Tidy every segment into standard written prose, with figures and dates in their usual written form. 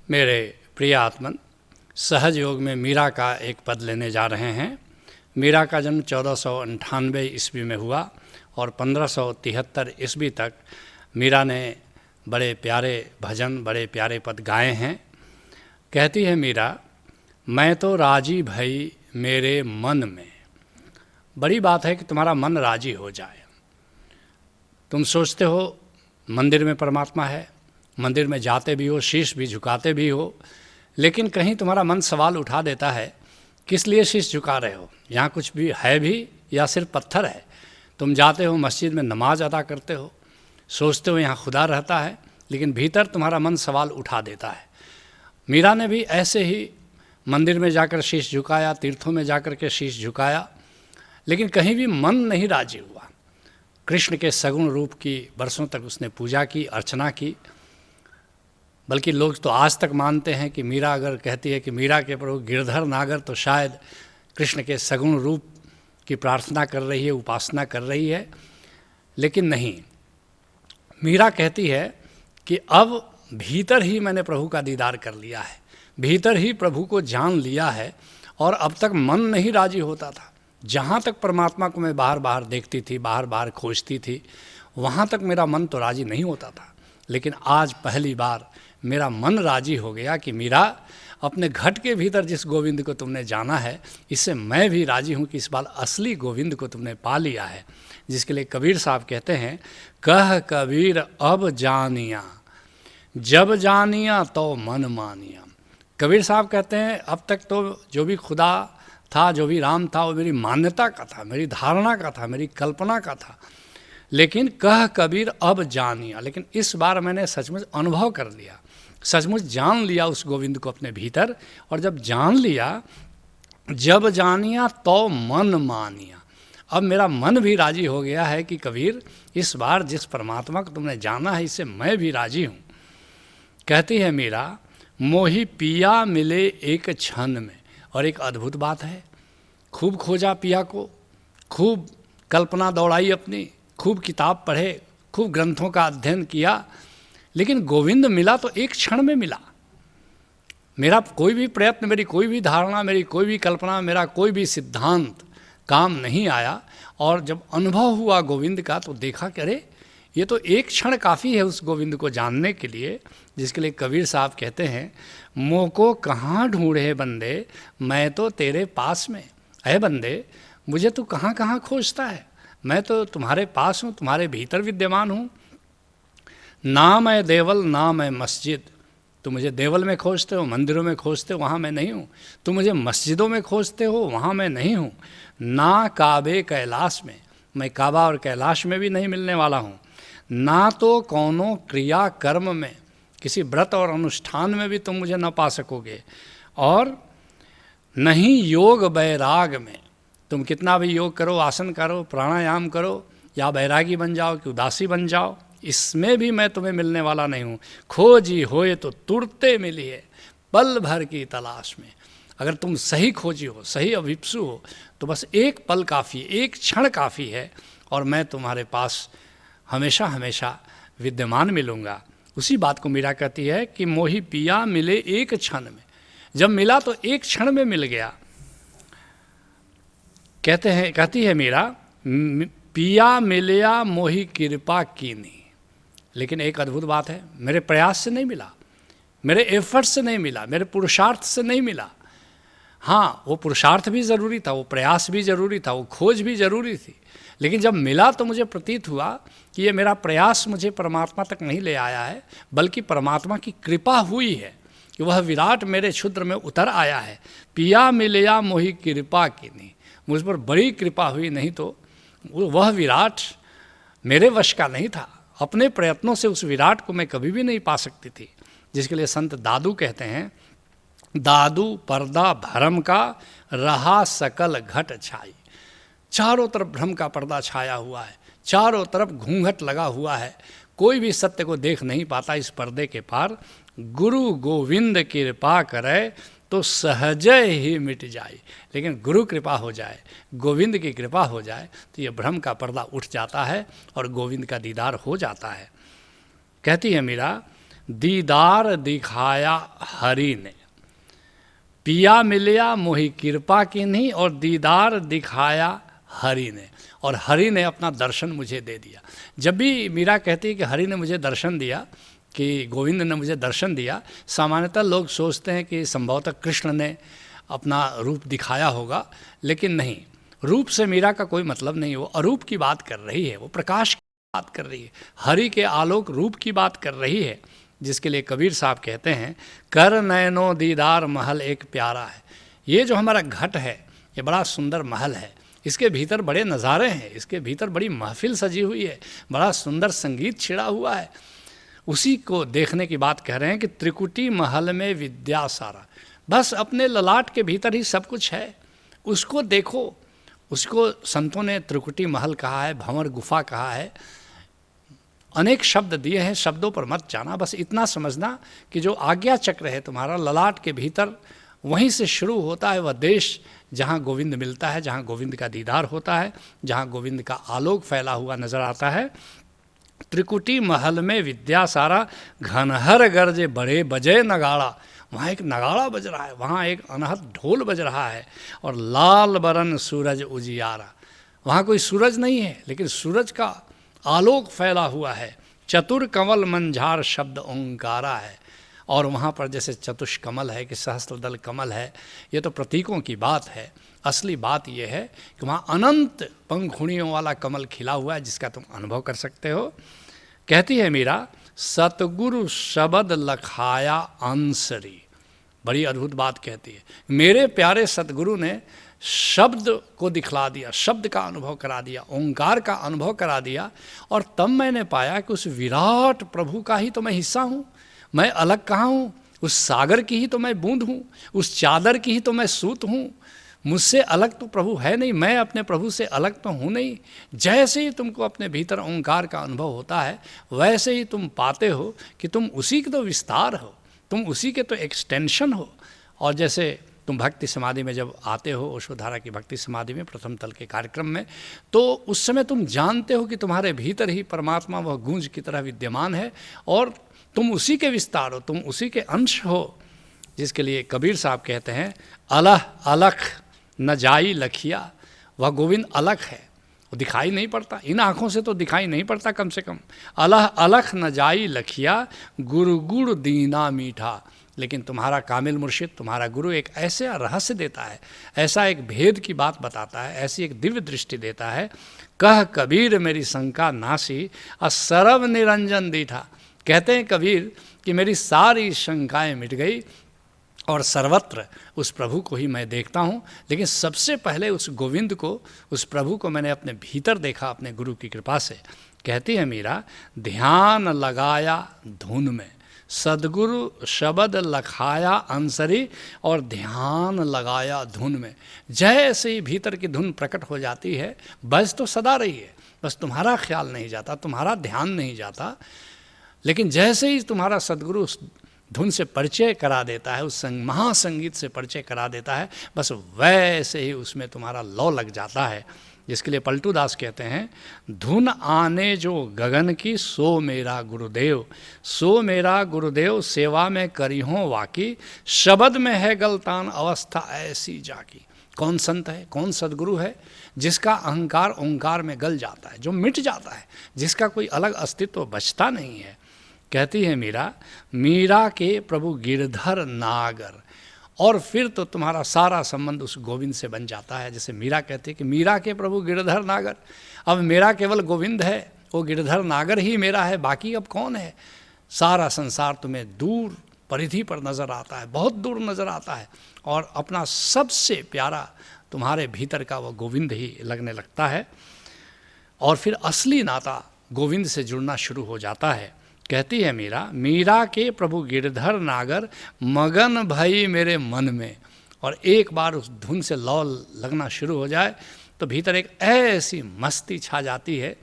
मेरे प्रिय आत्मन, सहज योग में मीरा का एक पद लेने जा रहे हैं। मीरा का जन्म 1498 ईस्वी में हुआ और 1573 ईस्वी तक मीरा ने बड़े प्यारे भजन, बड़े प्यारे पद गाए हैं। कहती है मीरा, मैं तो राजी भई मेरे मन में। बड़ी बात है कि तुम्हारा मन राजी हो जाए। तुम सोचते हो मंदिर में परमात्मा है, मंदिर में जाते भी हो, शीश भी झुकाते भी हो, लेकिन कहीं तुम्हारा मन सवाल उठा देता है, किस लिए शीश झुका रहे हो? यहाँ कुछ भी है भी या सिर्फ पत्थर है? तुम जाते हो मस्जिद में नमाज अदा करते हो, सोचते हो यहाँ खुदा रहता है, लेकिन भीतर तुम्हारा मन सवाल उठा देता है। मीरा ने भी ऐसे ही मंदिर में जाकर शीश झुकाया, तीर्थों में जाकर के शीश झुकाया, लेकिन कहीं भी मन नहीं राजी हुआ। कृष्ण के सगुण रूप की बरसों तक उसने पूजा की, अर्चना की, बल्कि लोग तो आज तक मानते हैं कि मीरा अगर कहती है कि मीरा के प्रभु गिरधर नागर, तो शायद कृष्ण के सगुण रूप की प्रार्थना कर रही है, उपासना कर रही है। लेकिन नहीं, मीरा कहती है कि अब भीतर ही मैंने प्रभु का दीदार कर लिया है, भीतर ही प्रभु को जान लिया है, और अब तक मन नहीं राजी होता था। जहाँ तक परमात्मा को मैं बाहर बाहर देखती थी, बाहर बाहर खोजती थी, वहाँ तक मेरा मन तो राजी नहीं होता था। लेकिन आज पहली बार मेरा मन राजी हो गया कि मीरा, अपने घट के भीतर जिस गोविंद को तुमने जाना है, इससे मैं भी राजी हूँ कि इस बार असली गोविंद को तुमने पा लिया है। जिसके लिए कबीर साहब कहते हैं, कह कबीर अब जानिया, जब जानिया तो मन मानिया। कबीर साहब कहते हैं, अब तक तो जो भी खुदा था, जो भी राम था, वो मेरी मान्यता का था, मेरी धारणा का था, मेरी कल्पना का था। लेकिन कह कबीर अब जानिया, लेकिन इस बार मैंने सचमुच अनुभव कर लिया, सचमुच जान लिया उस गोविंद को अपने भीतर। और जब जान लिया, जब जानिया तो मन मानिया, अब मेरा मन भी राजी हो गया है कि कबीर, इस बार जिस परमात्मा को तुमने जाना है, इससे मैं भी राजी हूँ। कहती है मीरा, मोही पिया मिले एक क्षण में। और एक अद्भुत बात है, खूब खोजा पिया को, खूब कल्पना दौड़ाई अपनी, खूब किताब पढ़े, खूब ग्रंथों का अध्ययन किया, लेकिन गोविंद मिला तो एक क्षण में मिला। मेरा कोई भी प्रयत्न, मेरी कोई भी धारणा, मेरी कोई भी कल्पना, मेरा कोई भी सिद्धांत काम नहीं आया। और जब अनुभव हुआ गोविंद का, तो देखा कि अरे, ये तो एक क्षण काफ़ी है उस गोविंद को जानने के लिए। जिसके लिए कबीर साहब कहते हैं, मोह को कहाँ ढूंढे बंदे, मैं तो तेरे पास में। अरे बंदे, मुझे तू कहाँ कहाँ खोजता है, मैं तो तुम्हारे पास हूँ, तुम्हारे भीतर विद्यमान हूँ। ना मैं देवल ना मैं मस्जिद, तुम मुझे देवल में खोजते हो, मंदिरों में खोजते हो, वहाँ मैं नहीं हूँ। तुम मुझे मस्जिदों में खोजते हो, वहाँ मैं नहीं हूँ। ना काबे कैलाश में, मैं काबा और कैलाश में भी नहीं मिलने वाला हूँ। ना तो कौनो क्रिया कर्म में, किसी व्रत और अनुष्ठान में भी तुम मुझे न पा सकोगे। और नहीं योग वैराग में, तुम कितना भी योग करो, आसन करो, प्राणायाम करो, या बैरागी बन जाओ कि उदासी बन जाओ, इसमें भी मैं तुम्हें मिलने वाला नहीं हूँ। खोजी होए तो तुरते मिली है, पल भर की तलाश में। अगर तुम सही खोजी हो, सही अभिप्सु हो, तो बस एक पल काफ़ी, एक क्षण काफ़ी है, और मैं तुम्हारे पास हमेशा हमेशा विद्यमान मिलूँगा। उसी बात को मीरा कहती है कि मोही पिया मिले एक क्षण में। जब मिला तो एक क्षण में मिल गया। कहती है मीरा, पिया मिलया मोही कृपा कीनी। लेकिन एक अद्भुत बात है, मेरे प्रयास से नहीं मिला, मेरे एफर्ट से नहीं मिला, मेरे पुरुषार्थ से नहीं मिला। हाँ, वो पुरुषार्थ भी ज़रूरी था, वो प्रयास भी ज़रूरी था, वो खोज भी ज़रूरी थी। लेकिन जब मिला तो मुझे प्रतीत हुआ कि ये मेरा प्रयास मुझे परमात्मा तक नहीं ले आया है, बल्कि परमात्मा की कृपा हुई है कि वह विराट मेरे क्षुद्र में उतर आया है। पिया मिलया मोही कृपा कीनी, मुझ पर बड़ी कृपा हुई, नहीं तो वह विराट मेरे वश का नहीं था। अपने प्रयत्नों से उस विराट को मैं कभी भी नहीं पा सकती थी। जिसके लिए संत दादू कहते हैं, दादू पर्दा भरम का रहा सकल घट छाई। चारों तरफ भ्रम का पर्दा छाया हुआ है, चारों तरफ घूंघट लगा हुआ है, कोई भी सत्य को देख नहीं पाता इस पर्दे के पार। गुरु गोविंद कृपा करे तो सहजय ही मिट जाए। लेकिन गुरु कृपा हो जाए, गोविंद की कृपा हो जाए, तो ये भ्रम का पर्दा उठ जाता है और गोविंद का दीदार हो जाता है। कहती है मीरा, दीदार दिखाया हरि ने, पिया मिलिया मोहि कृपा कीन्ही, और दीदार दिखाया हरि ने, और हरि ने अपना दर्शन मुझे दे दिया। जब भी मीरा कहती है कि हरि ने मुझे दर्शन दिया, कि गोविंद ने मुझे दर्शन दिया, सामान्यतः लोग सोचते हैं कि संभवतः कृष्ण ने अपना रूप दिखाया होगा, लेकिन नहीं, रूप से मीरा का कोई मतलब नहीं। वो अरूप की बात कर रही है, वो प्रकाश की बात कर रही है, हरि के आलोक रूप की बात कर रही है, जिसके लिए कबीर साहब कहते हैं, कर नयनो दीदार महल एक प्यारा है। ये जो हमारा घट है, ये बड़ा सुंदर महल है, इसके भीतर बड़े नज़ारे हैं, इसके भीतर बड़ी महफिल सजी हुई है, बड़ा सुंदर संगीत छिड़ा हुआ है। उसी को देखने की बात कह रहे हैं कि त्रिकुटी महल में विद्या सारा, बस अपने ललाट के भीतर ही सब कुछ है, उसको देखो। उसको संतों ने त्रिकुटी महल कहा है, भंवर गुफा कहा है, अनेक शब्द दिए हैं, शब्दों पर मत जाना, बस इतना समझना कि जो आज्ञा चक्र है तुम्हारा ललाट के भीतर, वहीं से शुरू होता है वह देश जहाँ गोविंद मिलता है, जहाँ गोविंद का दीदार होता है, जहाँ गोविंद का आलोक फैला हुआ नजर आता है। त्रिकुटी महल में विद्या सारा, घनहर गरजे बड़े बजे नगाड़ा, वहाँ एक नगाड़ा बज रहा है, वहाँ एक अनहद ढोल बज रहा है, और लाल बरन सूरज उजियारा, वहाँ कोई सूरज नहीं है लेकिन सूरज का आलोक फैला हुआ है। चतुर कमल मंझार शब्द ओंकारा है, और वहाँ पर जैसे चतुष कमल है कि सहस्त्रदल कमल है, ये तो प्रतीकों की बात है। असली बात ये है कि वहाँ अनंत पंखुड़ियों वाला कमल खिला हुआ है, जिसका तुम अनुभव कर सकते हो। कहती है मीरा, सतगुरु शब्द लखाया अंसरी, बड़ी अद्भुत बात कहती है, मेरे प्यारे सतगुरु ने शब्द को दिखला दिया, शब्द का अनुभव करा दिया, ओंकार का अनुभव करा दिया, और तब मैंने पाया कि उस विराट प्रभु का ही तो मैं हिस्सा हूँ, मैं अलग कहाँ हूँ, उस सागर की ही तो मैं बूंद हूँ, उस चादर की ही तो मैं सूत हूँ, मुझसे अलग तो प्रभु है नहीं, मैं अपने प्रभु से अलग तो हूँ नहीं। जैसे ही तुमको अपने भीतर ओंकार का अनुभव होता है, वैसे ही तुम पाते हो कि तुम उसी के तो विस्तार हो, तुम उसी के तो एक्सटेंशन हो। और जैसे तुम भक्ति समाधि में जब आते हो, ओशोधारा की भक्ति समाधि में प्रथम तल के कार्यक्रम में, तो उस समय तुम जानते हो कि तुम्हारे भीतर ही परमात्मा वह गूंज की तरह विद्यमान है, और तुम उसी के विस्तार हो, तुम उसी के अंश हो। जिसके लिए कबीर साहब कहते हैं, अलह अलख न जाई लखिया, वह गोविंद अलख है, वो दिखाई नहीं पड़ता, इन आँखों से तो दिखाई नहीं पड़ता कम से कम। अलह अलख न जाई लखिया, गुरु गुड़ दीना मीठा, लेकिन तुम्हारा कामिल मुर्शिद, तुम्हारा गुरु एक ऐसे रहस्य देता है, ऐसा एक भेद की बात बताता है, ऐसी एक दिव्य दृष्टि देता है। कह कबीर मेरी शंका नासी, असरव निरंजन दीठा, कहते हैं कबीर कि मेरी सारी शंकाएं मिट गई, और सर्वत्र उस प्रभु को ही मैं देखता हूँ। लेकिन सबसे पहले उस गोविंद को, उस प्रभु को मैंने अपने भीतर देखा, अपने गुरु की कृपा से। कहती है मीरा, ध्यान लगाया धुन में, सदगुरु शब्द लखाया अंसरी, और ध्यान लगाया धुन में। जैसे ही भीतर की धुन प्रकट हो जाती है, बस तो सदा रही है, बस तुम्हारा ख्याल नहीं जाता, तुम्हारा ध्यान नहीं जाता, लेकिन जैसे ही तुम्हारा सदगुरु उस धुन से परिचय करा देता है, उस महासंगीत से परिचय करा देता है, बस वैसे ही उसमें तुम्हारा लौ लग जाता है। जिसके लिए पलटू दास कहते हैं, धुन आने जो गगन की, सो मेरा गुरुदेव, सो मेरा गुरुदेव, सेवा में करी हो वाकी, शब्द में है गलतान अवस्था ऐसी जाकी। कौन संत है, कौन सदगुरु है जिसका अहंकार ओंकार में गल जाता है, जो मिट जाता है, जिसका कोई अलग अस्तित्व बचता नहीं है। कहती है मीरा, मीरा के प्रभु गिरधर नागर, और फिर तो तुम्हारा सारा संबंध उस गोविंद से बन जाता है। जैसे मीरा कहती है कि मीरा के प्रभु गिरधर नागर, अब मेरा केवल गोविंद है, वो गिरधर नागर ही मेरा है, बाकी अब कौन है। सारा संसार तुम्हें दूर परिधि पर नज़र आता है, बहुत दूर नज़र आता है, और अपना सबसे प्यारा तुम्हारे भीतर का वो गोविंद ही लगने लगता है, और फिर असली नाता गोविंद से जुड़ना शुरू हो जाता है। कहती है मीरा, मीरा के प्रभु गिरधर नागर, मगन भई मेरे मन में, और एक बार उस धुन से लौ लगना शुरू हो जाए तो भीतर एक ऐसी मस्ती छा जाती है,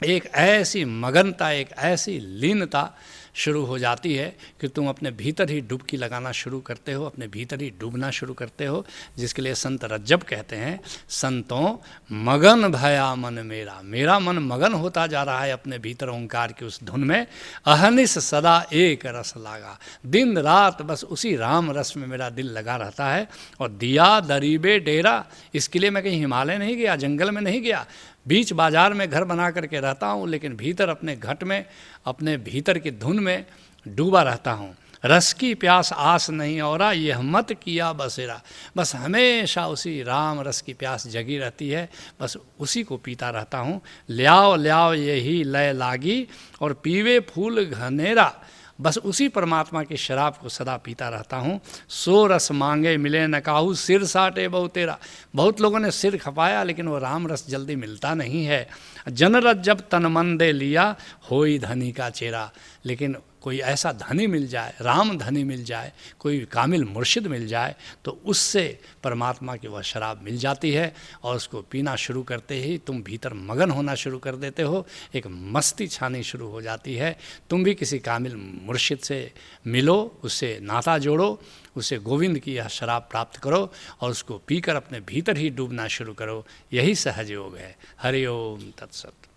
एक ऐसी मगनता, एक ऐसी लीनता शुरू हो जाती है कि तुम अपने भीतर ही डुबकी लगाना शुरू करते हो, अपने भीतर ही डूबना शुरू करते हो, जिसके लिए संत रज्जब कहते हैं, संतों मगन भया मन मेरा, मेरा मन मगन होता जा रहा है अपने भीतर ओंकार की उस धुन में। अहनिस सदा एक रस लागा, दिन रात बस उसी राम रस में मेरा दिल लगा रहता है। और दिया दरीबे डेरा, इसके लिए मैं कहीं हिमालय नहीं गया, जंगल में नहीं गया, बीच बाजार में घर बना करके रहता हूँ, लेकिन भीतर अपने घट में, अपने भीतर की धुन में डूबा रहता हूँ। रस की प्यास आस नहीं और यह मत किया बसेरा, बस हमेशा उसी राम रस की प्यास जगी रहती है, बस उसी को पीता रहता हूँ। ल्याओ ल्याओ यही लय लागी और पीवे फूल घनेरा, बस उसी परमात्मा की शराब को सदा पीता रहता हूँ। सो रस मांगे मिले न काहू, सिर साटे बहु तेरा, बहुत लोगों ने सिर खपाया लेकिन वो राम रस जल्दी मिलता नहीं है। जनरत जब तन मन दे लिया, होई धनी का चेहरा, लेकिन कोई ऐसा धनी मिल जाए, राम धनी मिल जाए, कोई कामिल मुर्शिद मिल जाए, तो उससे परमात्मा की वह शराब मिल जाती है और उसको पीना शुरू करते ही तुम भीतर मगन होना शुरू कर देते हो, एक मस्ती छानी शुरू हो जाती है। तुम भी किसी कामिल मुर्शिद से मिलो, उससे नाता जोड़ो, उसे गोविंद की यह शराब प्राप्त करो और उसको पीकर अपने भीतर ही डूबना शुरू करो। यही सहज योग है। हरि ओम तत्सत।